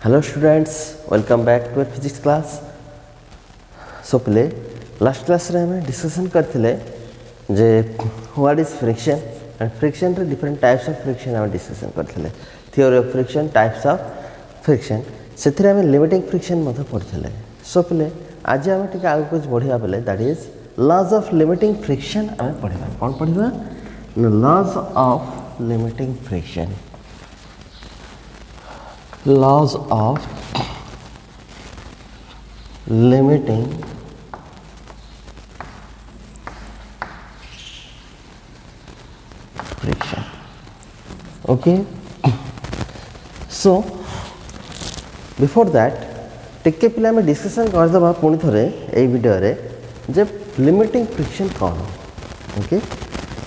Hello students, welcome back to our physics class. So पहले last class रे हमें discussion करथिले जे what is friction and friction रे different types of friction हमें discussion करथिले. Theory of friction, types of friction. ସେଥିରେ ଆମେ limiting friction ମଧ୍ୟ ପଢ଼ିଥିଲେ. So पहले आज ଆମେ ଟିକେ आगे कुछ बढ़िया पहले that is laws of limiting friction ଆମେ पढ़िबा. कौन पढ़िबा? Laws of limiting friction. Laws of limiting friction. Okay, so before that टिके पिला में डिस्कशन कर दबा पुणी थरे ए वीडियो रे जे लिमिटिंग फ्रिक्शन कौन. ओके,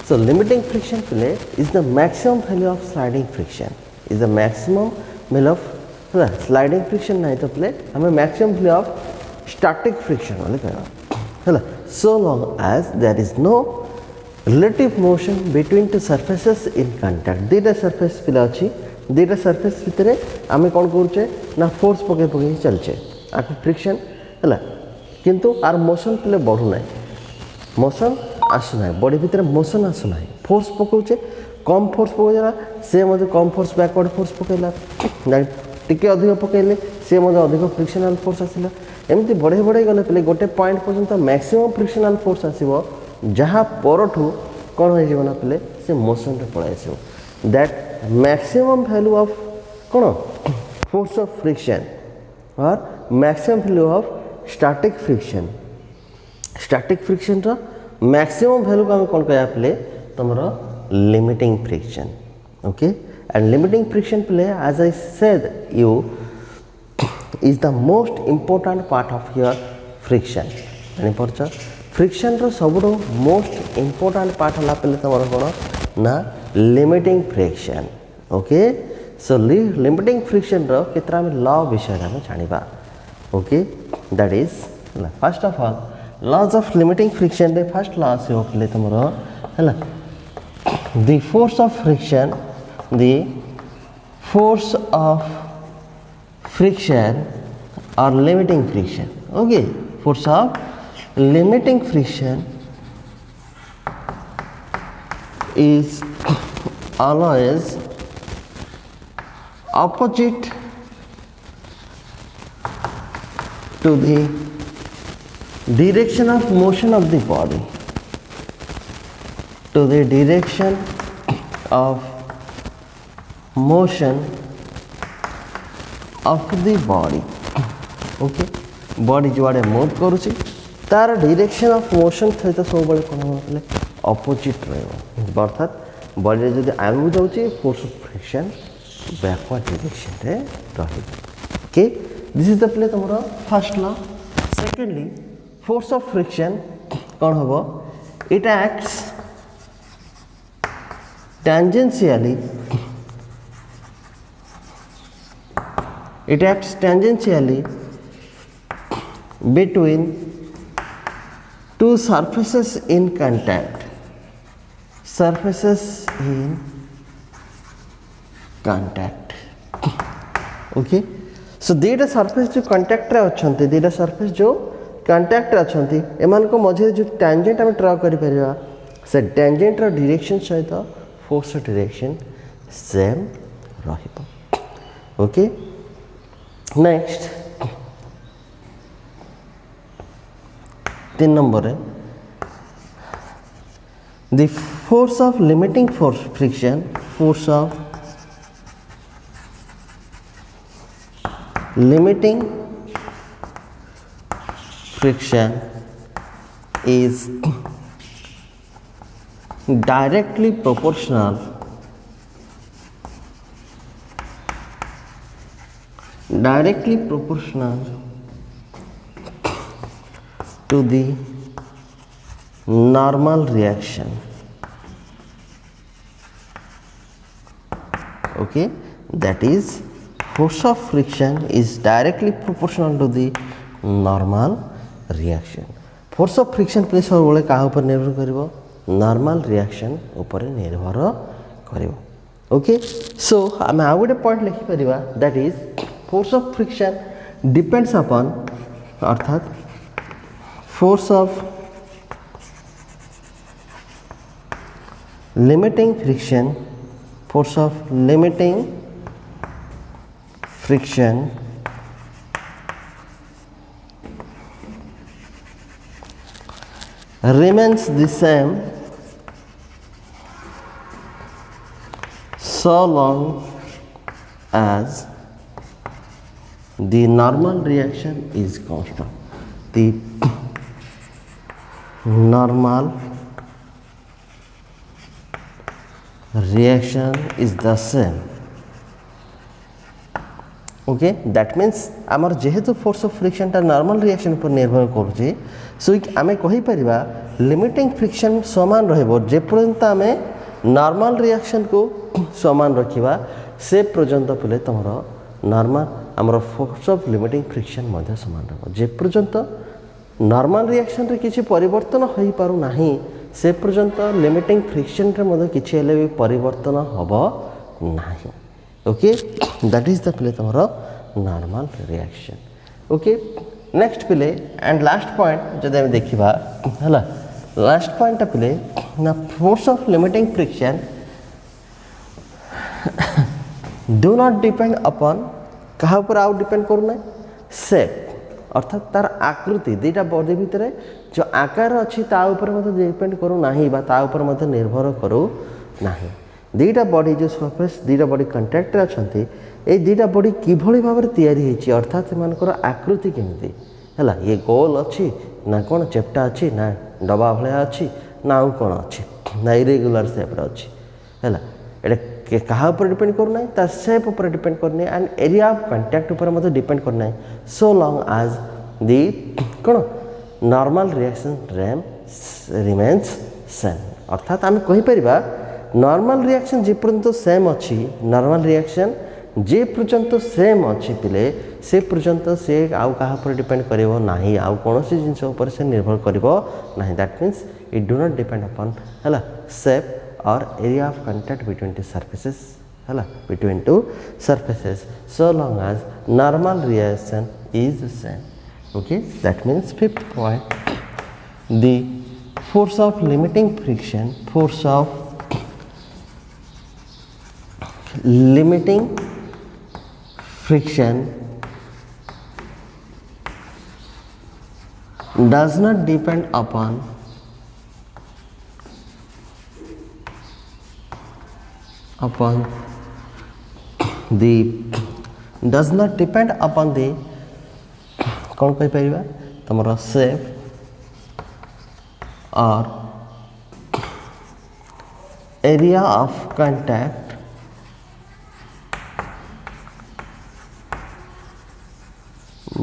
सो लिमिटिंग फ्रिक्शन पिले is the maximum value of sliding friction is the maximum value of sliding friction नहीं तो पिले हमें maximum value of static friction वाले कहना हैला. So long as there is no relative motion between two surfaces in contact. दुईटा surface पिला अच्छी दुईटा सरफेस भितर आम कौन करुचे ना फोर्स पके पके चलचे आपको फ्रिक्शन है किंतु आर मोशन पे बढ़ुना मोशन आसुना बॉडी भितर मोशन आसुना फोर्स पकाउचे कम फोर्स पकड़ा से कम फोर्स बैकवर्ड फोर्स पकईला टिके अधिक पकईले से अधिक फ्रिक्शनल फोर्स आसला एमती बढ़े बढ़े गले पे गोटे पॉइंट पर्यंत मैक्सिमम फ्रिक्शनल फोर्स आसो जहाँ परठू कौन हो पे से मोशन रे पड़े आसो दैट maximum value of कौन force of friction or maximum value of static friction. static friction row maximum value को हम कौन कह पे तुम्हारा limiting friction. okay, and limiting friction पे as I said you is the most important part of your friction. जानी पड़छ friction रो सबुठो most important part होला पे तुम्हारा कौन ना limiting friction. Okay, so limiting friction रो केतरा में लॉ विषय में जानिबा. Okay, that is first of all laws of limiting friction रे फर्स्ट लॉ से होले तमरो हैला द फोर्स ऑफ फ्रिक्शन और limiting friction. Okay, force of limiting friction is always opposite to the direction of motion of the body, to the direction of motion of the body. okay, body जुआड़े move करुची तार direction of motion सहित सब बड़े कौन opposite रहिबो अर्थात body जदि आगु जाउची force of friction backward direction रे रहिबो. ओके, दिस इज द प्ले तमरो first law. Secondly force of friction कौन होबो it acts tangentially between two surfaces in contact. Okay, so दुईटा सरफेस जो कांटेक्ट रे अछंती दुईटा सरफेस जो कांटेक्ट रे अछंती एमान को मझे जो टेंजेंट हम ड्रा करि परिबा से टेंजेंट रो डायरेक्शन सहित फोर्स रो डायरेक्शन सेम रहिबो. ओके, नेक्स्ट 3 नंबर है the force of limiting friction is directly proportional to the normal reaction. okay, that is force of friction is directly proportional to the normal reaction. force of friction पे सब बोले कहाँ ऊपर निर्भर करिवो normal reaction ऊपर निर्भर करिवो. Okay, सो आम आउ गोटे पॉइंट लिखिपर that is force of friction depends upon अर्थात force of limiting friction remains the same so long as the normal reaction is constant. The normal reaction is the same. Okay that means आमर जेहेतु force of friction टा normal reaction पर निर्भर करुच्ची सो आम कहीपर limiting friction समान रहिबो जे पर्यंत आम नॉर्मल रिएक्शन को समान रखिबा से पर्यंत पिले तुमर नॉर्मल आमर फोर्स ऑफ लिमिटिंग फ्रिक्शन मध्य समान रहबो जे पर्यंत नॉर्मल रिएक्शन रे किछि परिवर्तन होई पारु नाही से पर्यंत लिमिटिंग फ्रिक्शन रे मध्य किछि हेले भी परिवर्तन हबो नाही ओके दैट इज द पिले तुमर नॉर्मल रिएक्शन ओके नेक्स्ट पिले एंड लास्ट पॉइंट जदि हम देखिबा हला लास्ट पॉइंट पिले ना force of limiting friction do not depend upon कहा ऊपर आउ डिपेंड करू ना शेप अर्थात तार आकृति दुईटा बॉडी भितर जो आकार अच्छी ऊपर डिपेंड करू नाही बा ता ऊपर निर्भर करू नाही दुईटा बॉडी जो सरफेस दुईटा बॉडी कंटैक्ट अच्छा ये दुईटा बॉडी किभली भाव में तैयारी होती अर्थात से आकृति केमती है ये गोल अच्छी ना कौन चेप्टा अच्छी ना डबा भाया अच्छी ना आउ कौन अच्छी ना इरेगुलर सेप्रे अच्छी है ये कहा ऊपर डिपेंड करना है तार शेप ऊपर डिपेंड करना है एंड एरिया ऑफ कंटैक्ट ऊपर डिपेंड करना है सो लॉन्ग एज दी कौन नॉर्मल रिएक्शन रिमेन्स सेम अर्थात आम कहीपर नॉर्मल रिएक्शन जे पर्यंत सेम अच्छी नॉर्मल रिएक्शन जे पर्यंत सेम अच्छी पिले से पर्यंत से आउ कहा पर डिपेंड करिवो नाही आउ कोनोसी जिंस ऊपर से निर्भर करिवो नाही that means it do not depend upon हला shape or area of contact between two surfaces between two surfaces so long as normal reaction is the same okay that means fifth point the force of limiting friction does not depend upon the does not depend upon the कौन कही परिबा तमरा shape और area of contact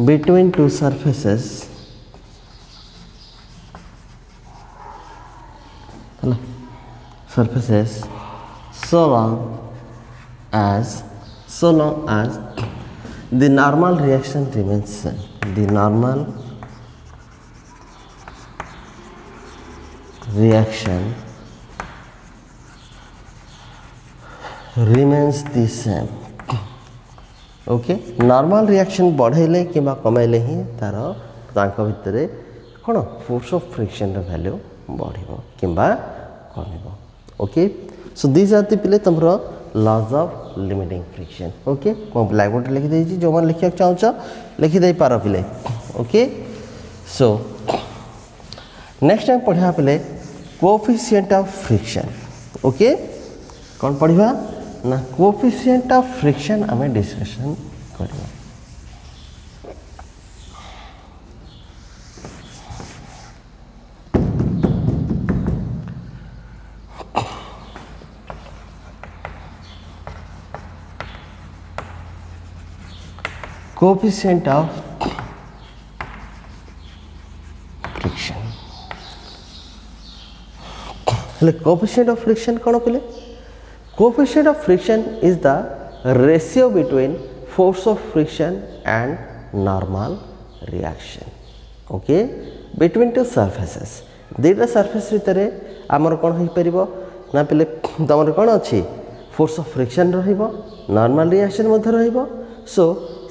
between two surfaces so long as the normal reaction remains same. The normal reaction remains the same. Okay normal reaction बढ़ेले कि कमेले ही तार तांको भितरे कौन फोर्स ऑफ फ्रिक्शन वैल्यू बढ़िबो किंबा कमिबो okay so this are the पिले तुमरो laws of limiting friction okay मो ब्लैक बोर्ड लिखि देछि जो मन लिखिया चाहछ लिखि दे पारो पिले ओके सो नेक्स्ट टाइम पढ़ा पिले कोएफिशिएंट ऑफ फ्रिक्शन ओके कौन पढ़िबा ना कोएफिशिएंट ऑफ फ्रिक्शन हमें डिस्कशन करबा coefficient of friction coefficient of friction कौन कहले coefficient of friction is the ratio between force of friction and normal reaction okay between two surfaces दुईटा surface भितर आमर कौन हो परिबो ना पिले तमर कौन अच्छी force of friction रहिबो normal reaction मध्य रहिबो so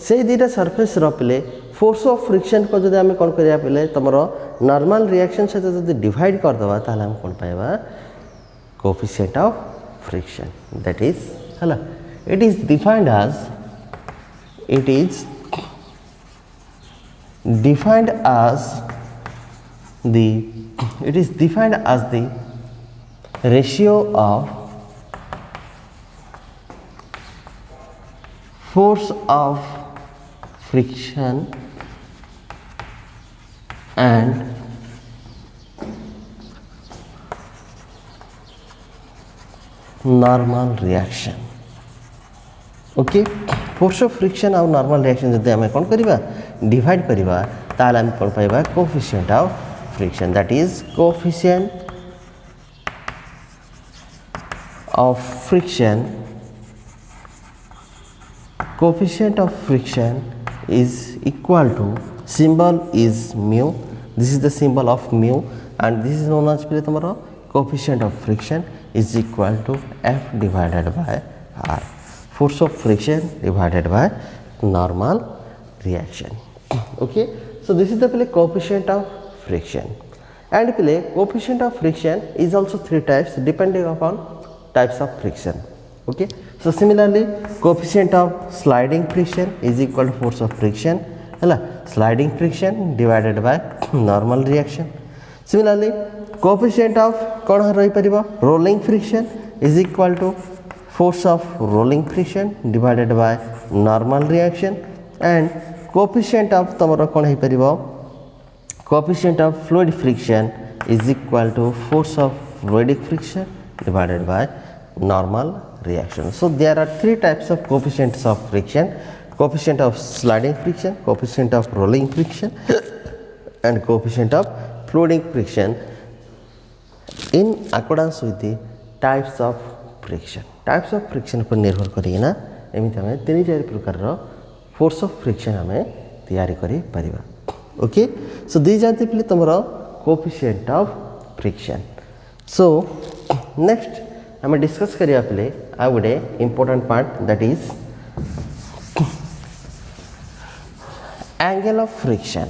से दुटा सरफेस पे फोर्स ऑफ फ्रिक्शन को जब आम कौन करा पे तुम नॉर्मल रिएक्शन सहित जब डिवाइड करदे ताले हम कौन पाइबा coefficient of friction that is हला it is defined as the ratio of force of friction and normal reaction. Okay force of friction और नॉर्मल रिएक्शन जब आम कौन करवा डिवाइड करवा ताल आम कौन पाइबा coefficient of friction that is coefficient of friction is equal to symbol is mu. This is the symbol of mu and this is known as तुम्हारा coefficient of friction is equal to F divided by R. Force of friction divided by normal reaction. Okay, so this is the coefficient of friction, and coefficient of friction is also three types depending upon types of friction. Okay, so similarly coefficient of sliding friction is equal to force of friction है sliding friction divided by normal reaction. Similarly coefficient of कौन रही परिबा rolling friction is equal to force of rolling friction divided by normal reaction, and coefficient of तमरा कौन है परिबा coefficient of fluid friction is equal to force of fluidic friction divided by normal reaction. So there are three types of coefficients of friction: coefficient of sliding friction, coefficient of rolling friction and coefficient of fluidic friction in accordance with the types of friction. Types of friction पर निर्भर करिना एमती आम तीन चार प्रकार force of friction आम तैयारी करिपरिबा. Okay, so these are the तुम coefficient of friction. So next आम डिस्कस करिया पे आ गोटे important part that is angle of friction.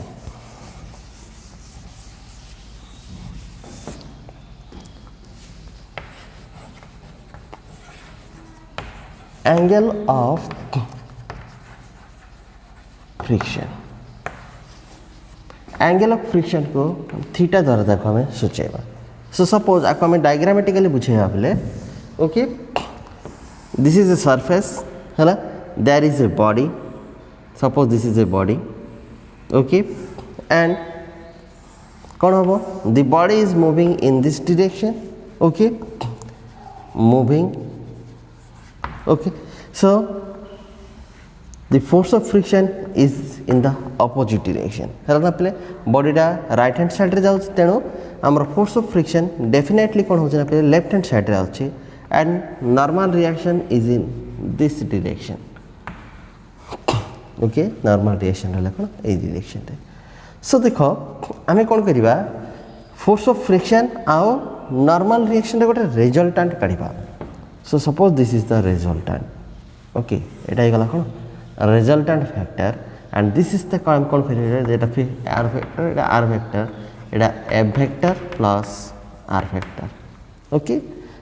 Angle of friction. Angle of friction को थीटा द्वारा देखो हमें सूचेबा. सो सपोज आपको हमें डायग्रामेटिकली बुझेबा बेले okay this is a surface है there is a body. Suppose this is a body okay and कौन हम the body is moving in this direction. Okay moving. Okay, so the force of friction is in the opposite direction. है ना पे बॉडीटा right hand side रे जाउछ तेणु हमर force of friction definitely कोन होछ ना पे लेफ्ट हैंड साइड रे आउछ and normal reaction is in this direction. Okay normal reaction रे कोन ए डायरेक्शन रे. सो देखो आमे कोन करिबा फोर्स ऑफ फ्रिक्शन आउ नॉर्मल रिएक्शन रे गोटे resultant काढिबा. So suppose this is the resultant. Okay, এটা গলা কোন resultant factor and this is the কম যেটা r vector এটা r vector এটা f vector plus r vector. Okay,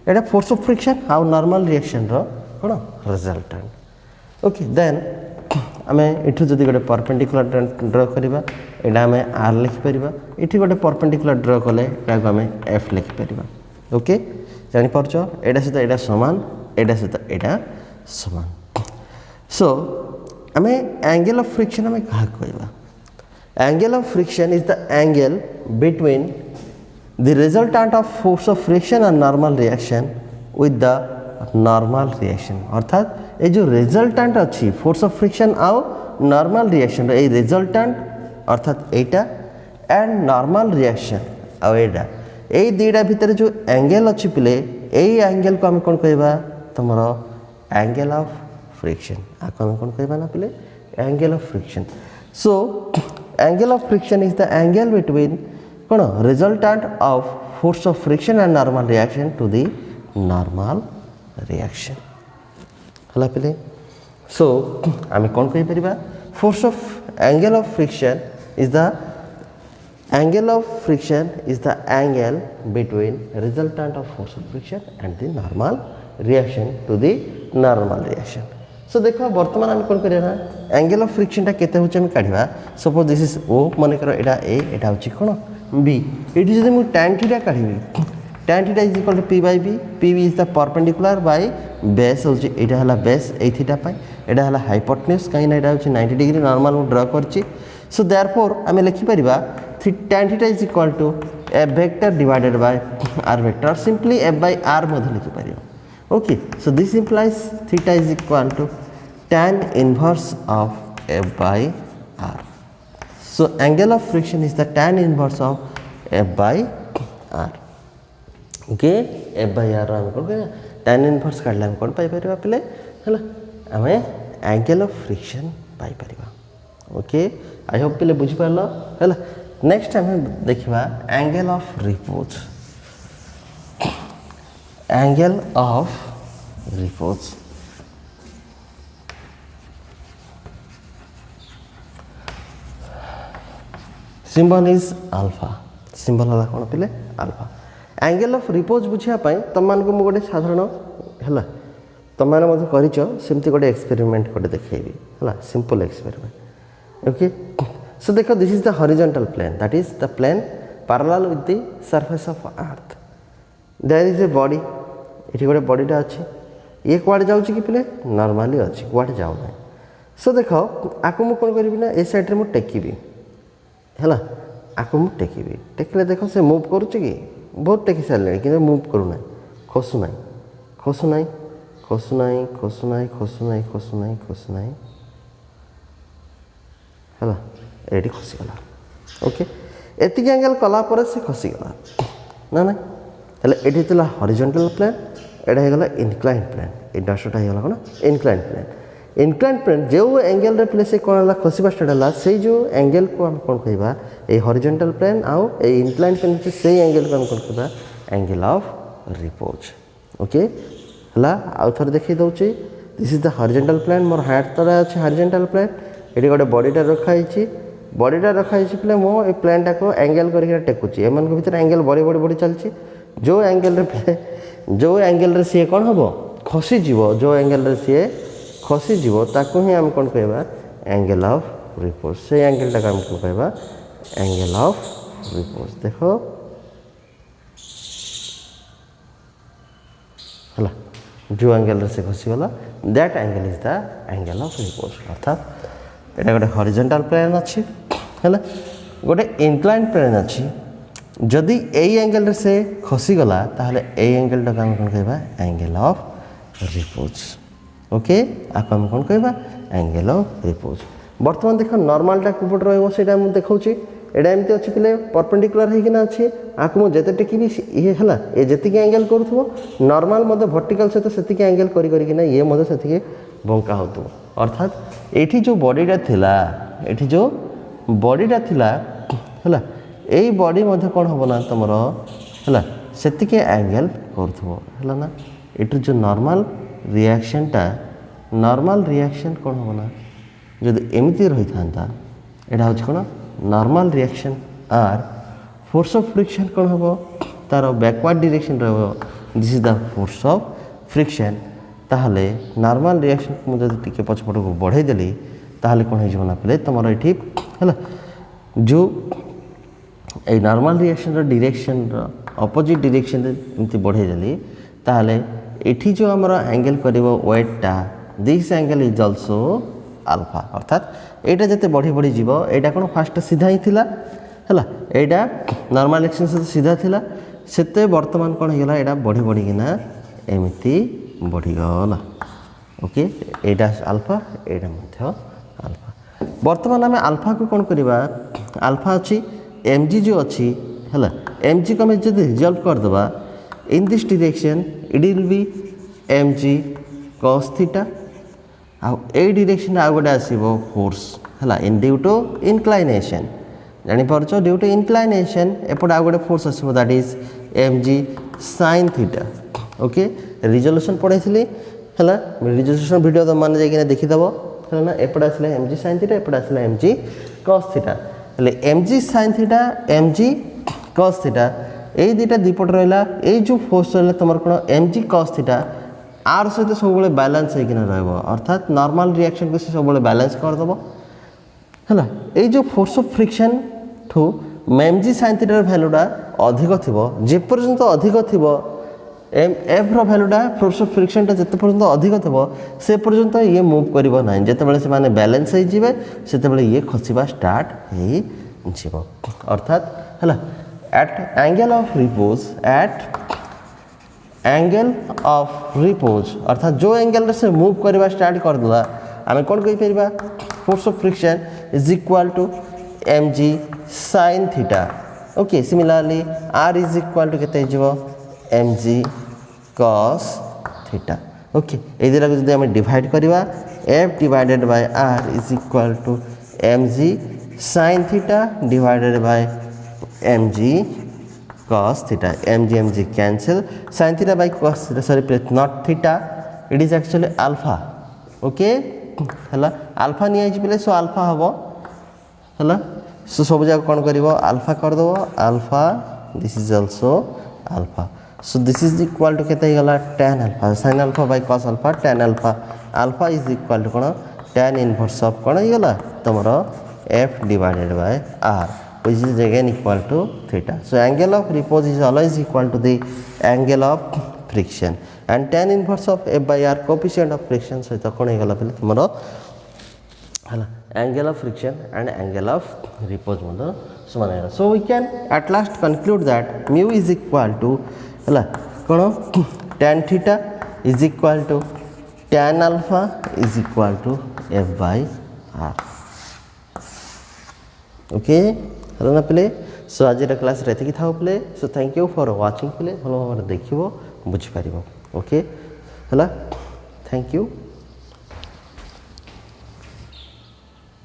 এটা force of friction how normal reaction रो কোন resultant. Okay, then ଆମେ ଏଠୁ ଯଦି ଗୋଟେ perpendicular draw କରିବା ଏଟା ଆମେ r लिखि परिबा. एठी ଗୋଟେ perpendicular draw कले एटाको ଆମେ f लिखि परिबा. ओके जानी पारछ एटा सहित एटा समान एटा सहित एटा समान. सो आमे एंगल ऑफ फ्रिक्शन आमे कहा कहबा angle of friction is the angle between the resultant of force of friction and normal reaction with the normal reaction. अर्थात ए जो रिजल्टेंट अच्छी फोर्स ऑफ फ्रिक्शन आउ नॉर्मल रिएक्शन ए रिजल्टेंट अर्थात एटा एंड नॉर्मल रिएक्शन आउ एटा ए दुईटा भितर जो एंगल अच्छी पिले यही एंगल को आम कौन कहबा तुम एंगल ऑफ फ्रिक्शन. आपको आम कौन कहबा ना पिले angle of friction. So angle of friction is the angle between कौन resultant of force of friction and normal reaction to the normal reaction है पिले. सो आम कौन कहि परिबा force of angle of friction is the angle of friction is the angle between resultant of force of friction and the normal reaction to the normal reaction. So देखो वर्तमान आम कौन करिया एंगल ऑफ फ्रिक्शन टा केते होचे हम काढिबा suppose this is ओ माने करो एटा ए एटा होची कोन बी एटी जदि मु tan थीटा काढिबी tan theta is equal to p by b p is the perpendicular by base होची एटा हला बेस ए थीटा पाई एटा हला हाइपोटेन्यूज काई ना एटा होची 90 डिग्री नॉर्मल मु ड्रा करची सो देयरफॉर आमे लिखि परिबा tan theta is equal to f vector divided by r vector simply f by r मध्ये लिखि परिबा. Okay, so this implies theta is equal to tan inverse of f by r. So angle of friction is the tan inverse of f by r. Okay, f by r हम कौन करें tan inverse काढला हम कौन पाई परिबा पहले हला हमें angle of friction pi परिबा. Okay, I hope पहले बुझी पारलो हला. Next हमें देखिबा angle of repose. Angle of repose symbol is alpha symbol हला कोन पले alpha angle of repose बुझिया पई तमान को मो गोटे साधारण हला तमान मते करिचो सेमति गोटे एक्सपेरिमेंट कोटे देखैबी हला सिंपल एक्सपेरिमेंट. ओके सो देखो this is the horizontal plane that is the plane parallel with the surface of earth. There is a body एठी गोटे बॉडीटा अछि ये कुआडे जाउछि कि पले नॉर्मली अछि कुआडे जाउ नै. सो देखो आको मु कोन करबी ना ए साइड रे मु टेकीबी हला आको मु टेकीबी टेकले देखो से मूव करूछि कि बहुत टेकी सारले कि मूव करू नै खसु नै खसु नै खसु नै खसु नै खसु नै खसु नै खसु नै हला एडी खसी गला. ओके एति एंगल कला पर से खसी गला ना ना हले एडी तला हॉरिजॉन्टल प्लेन एटा हे गला इनक्लाइन प्लेन ए डाशटा हे गला कोन इनक्लाइन प्लेन जो एंगल रे प्लेस कोन हला खसीबा स्टार्ट हला से जो एंगल को हम कोन कहबा ए हॉरिजॉन्टल प्लेन आउ ए इनक्लाइन प्लेन से से एंगल को हम कोन कहबा एंगल ऑफ रिपोज. ओके हला आउ थर देखि दउची this is the horizontal plane मोर हाइट तरा अछि हॉरिजॉन्टल प्लेन एडी गोटे बॉडीटा रखाइछि प्ले मो ए प्लेनटा को एंगल करके टेकुची एमन को भीतर एंगल बड़ी बड़ी बड़ी चलची जो एंगल रे सी कोन हबो खसी जीवो जो एंगल रे सी खसी जीवो ताको ही हम कोन कहबा एंगल ऑफ रिपोज. से एंगल टा हम कोन कहबा एंगल ऑफ रिपोज. देखो हला जो एंगल रे से खसी गला that angle is the angle of repose. अर्थात एटा गोटे हॉरिजॉन्टल प्लेन अछि हला गोटे इंक्लाइन प्लेन अछि जदि एई एंगल रे से खसी गला ताहले एई एंगल टा हम कोन कहबा एंगल ऑफ रिपोज. ओके आको हम कोन कहबा एंगल ऑफ रिपोज. वर्तमान देखो नॉर्मल टा कुपट रहबो सेटा हम देखौची एडा एमते अछि पिले परपेंडिकुलर हे किना अछि आको मो जते टेकी भी ये हला ए जति के एंगल करथबो नॉर्मल मते वर्टिकल से तो सेति के एंगल करी किना ये मते सेति के बंका होतो. अर्थात एठी जो बॉडीटा थिला एठी जो बॉडीटा थिला हला एई बॉडी मध्ये कोन होबो ना तमरो हला सेति के एंगल करथबो हला ना एठी जो नॉर्मल रिएक्शन कोन होबो ना जदि एमिति रही थांता एडा होछ कोन नॉर्मल रिएक्शन आर फोर्स ऑफ फ्रिक्शन कोन होबो तार बैकवर्ड डायरेक्शन रहबो this is the force of friction. ताहले नॉर्मल रिएक्शन को जदि टिके पछपट को बढ़ाई देली ताहले कोन हे जना पले तमरो एठी हला जो ए नॉर्मल रिएक्शन रो डायरेक्शन रो ऑपोजिट डायरेक्शन रे एमति बढ़ाई देली ताहले एठी जो हमरो एंगल करबो वेटटा this angle is also alpha. अर्थात एटा जते बढ़ी बढ़ी जीवो एटा कोन फास्ट सीधा ही थिला हला एटा नॉर्मल रिएक्शन से सीधा थिला सेते वर्तमान कोन हेला एटा बढ़ी बढ़ी किना एमिति बढ़ी गला. ओके एटा अल्फा एटा मध्य अल्फा. वर्तमान हमें अल्फा को कोन करबा अल्फा अछि mg जो अछि हला mg को हम जदि रिजॉल्व कर देबा in this direction it will be mg cos theta आ ए डायरेक्शन आ गोटे आसीबो फोर्स हला इन ड्यू टू इंक्लिनेशन जानि परछो ड्यू टू इंक्लिनेशन एपड आ गोटे फोर्स आसीबो that is mg sin theta. Okay resolution पढैथिली हला रिजोल्यूशन वीडियो तो मान जाई कि देखि दबो है ना एपटे आसला mg sin थीटा एपटे आसला mg cos थीटा हेले mg sin theta mg cos theta এই দুইটা দ্বিপট রইলা এই যে ফোর্স রইলা তোমার কোন mg cos थीटा आर सहित सब बैलेंस होकिना रहबो अर्थात नॉर्मल रिएक्शन को सब बैलेंस कर दबो हैला ए जो फोर्स ऑफ फ्रिक्शन ठू mg sin थीटा वैल्यूटा अधिक थिबो जे पर्यंत अधिक थिबो एफ रो वैल्यूटा फोर्स ऑफ फ्रिक्शन ता जते पर्यंत अधिक थिबो से पर्यंत ये मूव करिवो नै जते बेले से माने बैलेंस हो जिवे सेते बेले ये खसिबा स्टार्ट हे जिवो अर्थात हैला एट एंगल ऑफ रिपोज अर्थात जो एंगल से मूव करवा स्टार्ट कर दला आमे कोन कहि परबा force of friction is equal to mg sin theta okay similarly r is equal to केते जिवो mg cos थीटा ओके ए दिरा जदि आमे डिवाइड करबा f divided by r is equal to mg sin theta divided by mg cos theta mg cancel sin theta by cos theta sorry not theta it is actually alpha okay हला alpha नि आइ पले सो alpha हबो हला सो सब जगह कोन करिवो alpha कर दो alpha this is also alpha so this is equal to केते गला tan alpha sin alpha by cos alpha tan alpha is equal to cone tan inverse of कोन गला तमरो f divided by r which is again equal to theta. So angle of repose is always equal to the angle of friction and tan inverse of f by r coefficient of friction सहित कोन हे गला पले तुमरो हला angle of friction and angle of repose मधो समान है. So we can at last conclude that mu is equal to हला कोन tan theta is equal to tan alpha is equal to f by r. Okay. Hello ना play so आज class रेति था play so thank you for watching play भलो भाव देखिबो बुझि पारिबो okay हला thank you.